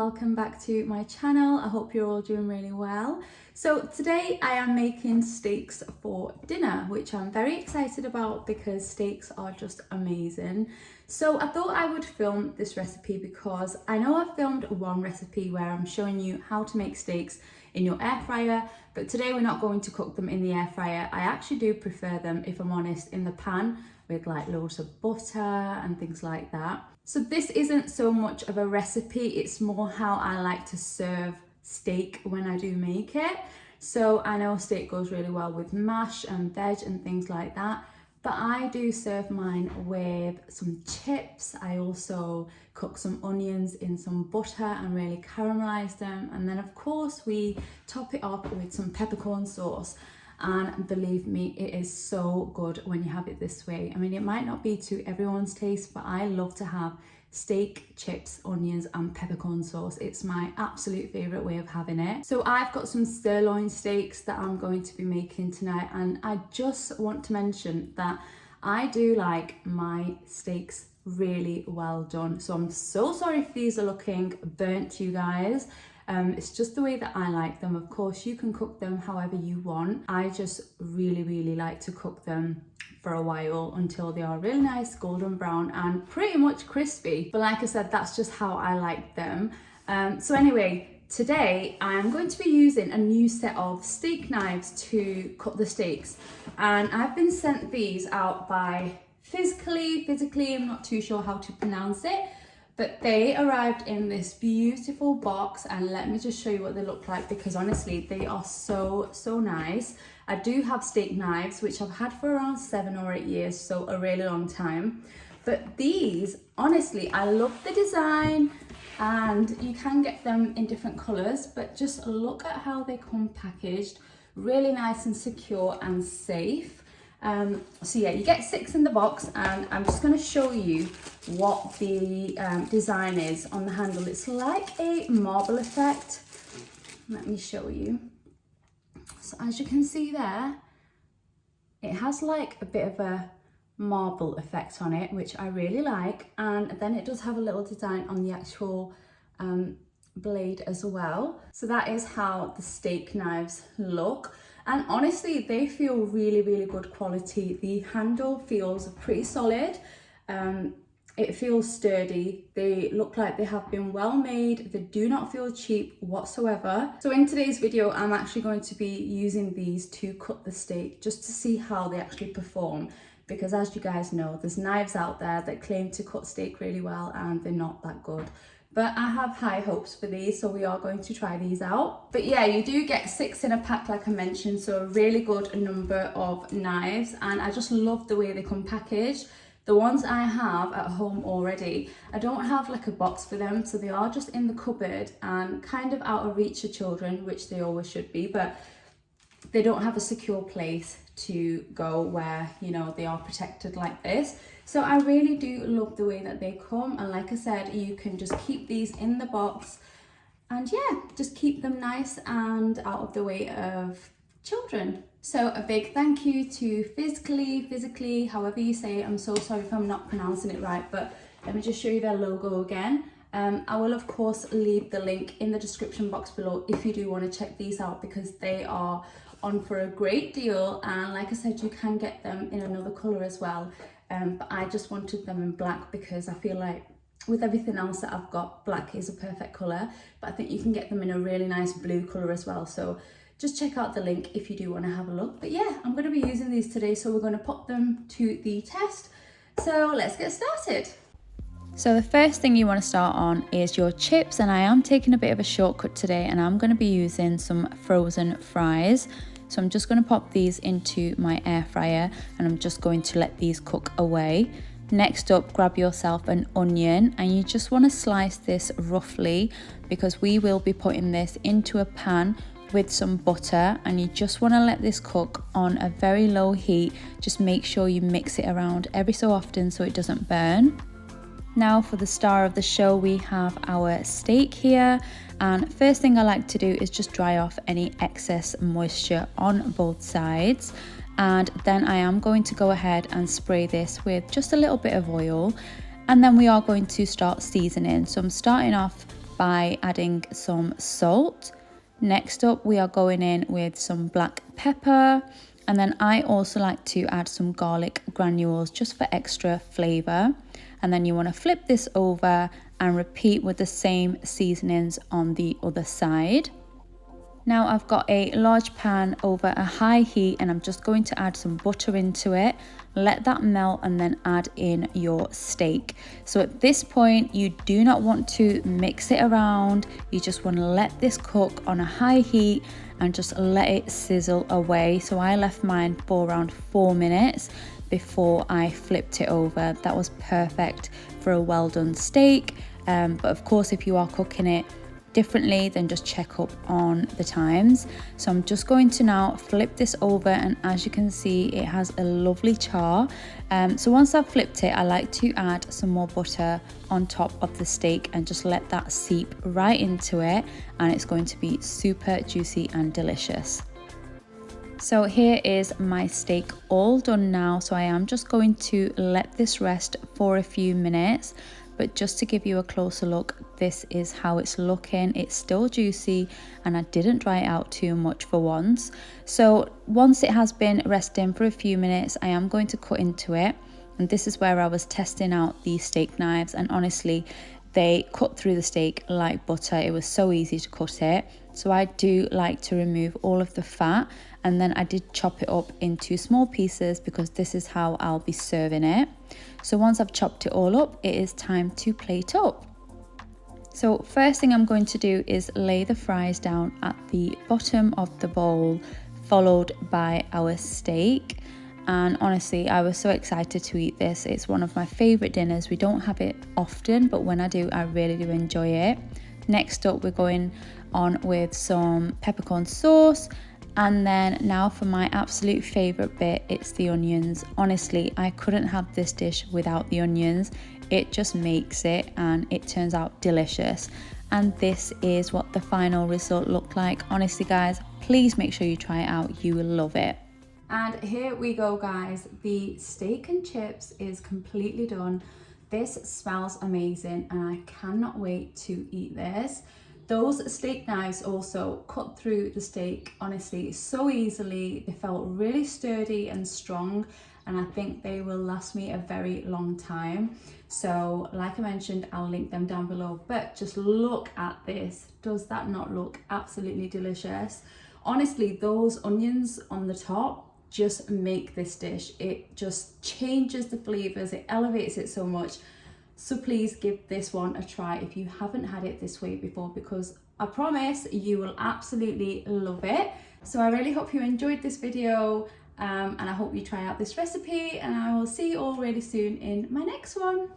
welcome back to my channel. I hope you're all doing really well. So today I am making steaks for dinner, which I'm very excited about because steaks are just amazing. So I thought I would film this recipe because I know I've filmed one recipe where I'm showing you how to make steaks in your air fryer, but today we're not going to cook them in the air fryer. I actually do prefer them, if I'm honest, in the pan with like loads of butter and things like that. So this isn't so much of a recipe, it's more how I like to serve steak when I do make it. So I know steak goes really well with mash and veg and things like that, but I do serve mine with some chips. I also cook some onions in some butter and really caramelize them. And then of course we top it up with some peppercorn sauce. And believe me, it is so good when you have it this way. I mean, it might not be to everyone's taste, but I love to have steak, chips, onions and peppercorn sauce. It's my absolute favorite way of having it. So I've got some sirloin steaks that I'm going to be making tonight, and I just want to mention that I do like my steaks really well done. So I'm so sorry if these are looking burnt, you guys. It's just the way that I like them. Of course, you can cook them however you want. I just really like to cook them for a while until they are really nice golden brown and pretty much crispy. But like I said, that's just how I like them. So anyway, today I'm going to be using a new set of steak knives to cut the steaks. And I've been sent these out by Physically, I'm not too sure how to pronounce it. But they arrived in this beautiful box, and let me just show you what they look like because honestly they are so nice. I do have steak knives which I've had for around 7 or 8 years, so a really long time. But these, honestly, I love the design, and you can get them in different colours, but just look at how they come packaged. Really nice and secure and safe. So yeah, you get 6 in the box, and I'm just going to show you what the design is on the handle. It's like a marble effect. Let me show you. So as you can see there, it has like a bit of a marble effect on it, which I really like, and then it does have a little design on the actual blade as well. So that is how the steak knives look. And honestly, they feel really good quality. The handle feels pretty solid. It feels sturdy. They look like they have been well made. They do not feel cheap whatsoever. So in today's video, I'm actually going to be using these to cut the steak just to see how they actually perform. Because as you guys know, there's knives out there that claim to cut steak really well and they're not that good. But I have high hopes for these, so we are going to try these out. But yeah, you do get 6 in a pack like I mentioned, so a really good number of knives, and I just love the way they come packaged. The ones I have at home already, I don't have like a box for them, so they are just in the cupboard and kind of out of reach of children, which they always should be, but they don't have a secure place to go where, you know, they are protected like this. So I really do love the way that they come, and like I said, you can just keep these in the box and yeah, just keep them nice and out of the way of children. So a big thank you to Physically, however you say it. I'm so sorry if I'm not pronouncing it right, but let me just show you their logo again. I will of course leave the link in the description box below if you do want to check these out, because they are on for a great deal, and like I said, you can get them in another colour as well. But I just wanted them in black because I feel like with everything else that I've got, black is a perfect colour, but I think you can get them in a really nice blue colour as well. So just check out the link if you do want to have a look. But yeah, I'm going to be using these today, so we're going to put them to the test. So let's get started. So the first thing you want to start on is your chips, and I am taking a bit of a shortcut today, and I'm going to be using some frozen fries. So I'm just going to pop these into my air fryer, and I'm just going to let these cook away. Next up, grab yourself an onion, and you just want to slice this roughly because we will be putting this into a pan with some butter, and you just want to let this cook on a very low heat. Just make sure you mix it around every so often so it doesn't burn. Now for the star of the show, we have our steak here, and first thing I like to do is just dry off any excess moisture on both sides, and then I am going to go ahead and spray this with just a little bit of oil, and then we are going to start seasoning. So I'm starting off by adding some salt. Next up, we are going in with some black pepper, and then I also like to add some garlic granules just for extra flavour. And then you want to flip this over and repeat with the same seasonings on the other side. Now I've got a large pan over a high heat and I'm just going to add some butter into it. Let that melt and then add in your steak. So at this point, you do not want to mix it around. You just want to let this cook on a high heat and just let it sizzle away. So I left mine for around 4 minutes before I flipped it over. That was perfect for a well done steak. But of course, if you are cooking it differently, then just check up on the times. So I'm just going to now flip this over, and as you can see, it has a lovely char. So once I've flipped it, I like to add some more butter on top of the steak and just let that seep right into it, and it's going to be super juicy and delicious. So here is my steak all done now. So I am just going to let this rest for a few minutes. But just to give you a closer look, this is how it's looking. It's still juicy and I didn't dry it out too much for once. So once it has been resting for a few minutes, I am going to cut into it. And this is where I was testing out these steak knives, and honestly, they cut through the steak like butter. It was so easy to cut it. So I do like to remove all of the fat, and then I did chop it up into small pieces because this is how I'll be serving it. So once I've chopped it all up, it is time to plate up. So first thing I'm going to do is lay the fries down at the bottom of the bowl, followed by our steak. And honestly, I was so excited to eat this. It's one of my favorite dinners. We don't have it often, but when I do, I really do enjoy it. Next up, we're going on with some peppercorn sauce. And then now for my absolute favorite bit, it's the onions. Honestly, I couldn't have this dish without the onions. It just makes it, and it turns out delicious. And this is what the final result looked like. Honestly, guys, please make sure you try it out. You will love it. And here we go, guys. The steak and chips is completely done. This smells amazing and I cannot wait to eat this. Those steak knives also cut through the steak, honestly, so easily. They felt really sturdy and strong, and I think they will last me a very long time. So like I mentioned, I'll link them down below, but just look at this. Does that not look absolutely delicious? Honestly, those onions on the top just make this dish. It just changes the flavors, it elevates it so much. So please give this one a try if you haven't had it this way before, because I promise you will absolutely love it. So I really hope you enjoyed this video, and I hope you try out this recipe, and I will see you all really soon in my next one.